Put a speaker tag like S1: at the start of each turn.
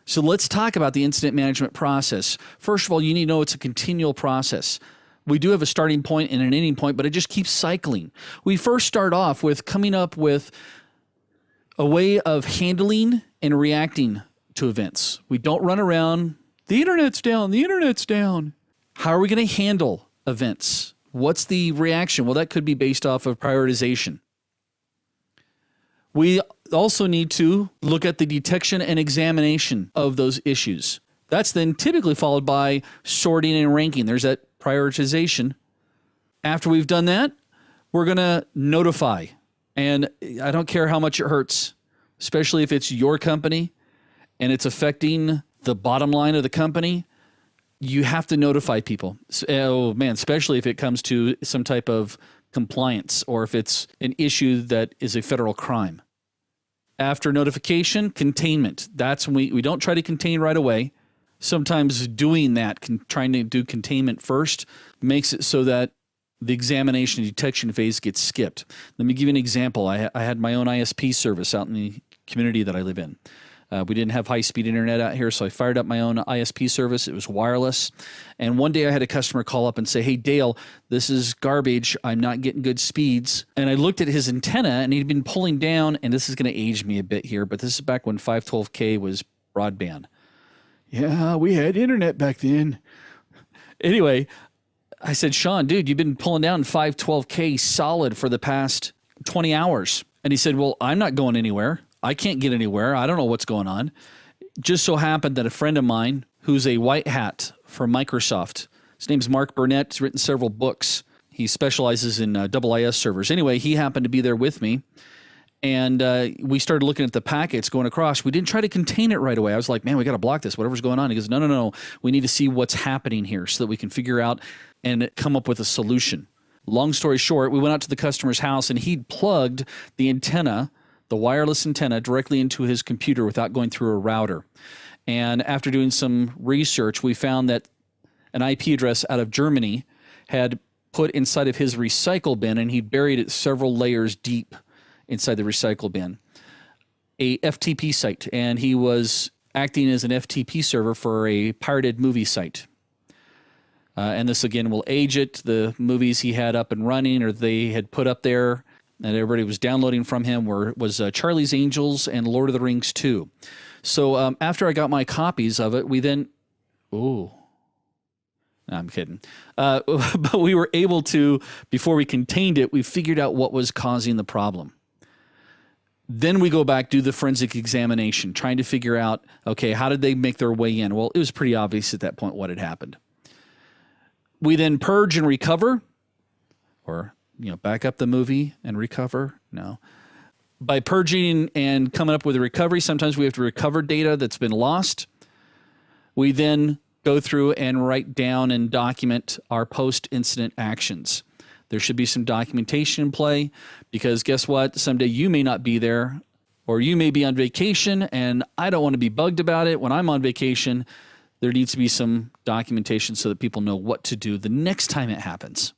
S1: So let's talk about the incident management process. First of all, you need to know it's a continual process. We do have a starting point and an ending point, but it just keeps cycling. We first start off with coming up with a way of handling and reacting to events. We don't run around, the internet's down, the internet's down. How are we going to handle events? What's the reaction? Well, that could be based off of prioritization. We also need to look at the detection and examination of those issues. That's then typically followed by sorting and ranking. There's that prioritization. After we've done that, we're going to notify. And I don't care how much it hurts, especially if it's your company and it's affecting the bottom line of the company. You have to notify people. Oh man, especially if it comes to some type of compliance or if it's an issue that is a federal crime. After notification, containment. That's when we don't try to contain right away. Sometimes doing that, trying to do containment first, makes it so that the examination and detection phase gets skipped. Let me give you an example. I had my own ISP service out in the community that I live in. We didn't have high-speed internet out here, so I fired up my own ISP service. It was wireless. And one day I had a customer call up and say, hey, Dale, this is garbage. I'm not getting good speeds. And I looked at his antenna, and he'd been pulling down, and this is going to age me a bit here, but this is back when 512K was broadband. Yeah, we had internet back then. Anyway, I said, Sean, dude, you've been pulling down 512K solid for the past 20 hours. And he said, well, I'm not going anywhere. I can't get anywhere. I don't know what's going on. Just so happened that a friend of mine who's a white hat for Microsoft, his name's Mark Burnett, he's written several books. He specializes in IIS servers. Anyway, he happened to be there with me. And we started looking at the packets going across. We didn't try to contain it right away. I was like, man, we got to block this, whatever's going on. He goes, no. We need to see what's happening here so that we can figure out and come up with a solution. Long story short, we went out to the customer's house and he'd plugged the antenna, the wireless antenna, directly into his computer without going through a router. And after doing some research, we found that an IP address out of Germany had put inside of his recycle bin, and he buried it several layers deep inside the recycle bin, a FTP site. And he was acting as an FTP server for a pirated movie site. And this, again, will age it. The movies he had up and running or they had put up there and everybody was downloading from him was Charlie's Angels and Lord of the Rings 2. So after I got my copies of it, we then... Ooh. No, I'm kidding. But we were able to, before we contained it, we figured out what was causing the problem. Then we go back, do the forensic examination, trying to figure out, okay, how did they make their way in? Well, it was pretty obvious at that point what had happened. We then purge and recover, or back up the movie and recover. No. By purging and coming up with a recovery, sometimes we have to recover data that's been lost. We then go through and write down and document our post-incident actions. There should be some documentation in play because guess what? Someday you may not be there or you may be on vacation and I don't want to be bugged about it. When I'm on vacation, there needs to be some documentation so that people know what to do the next time it happens.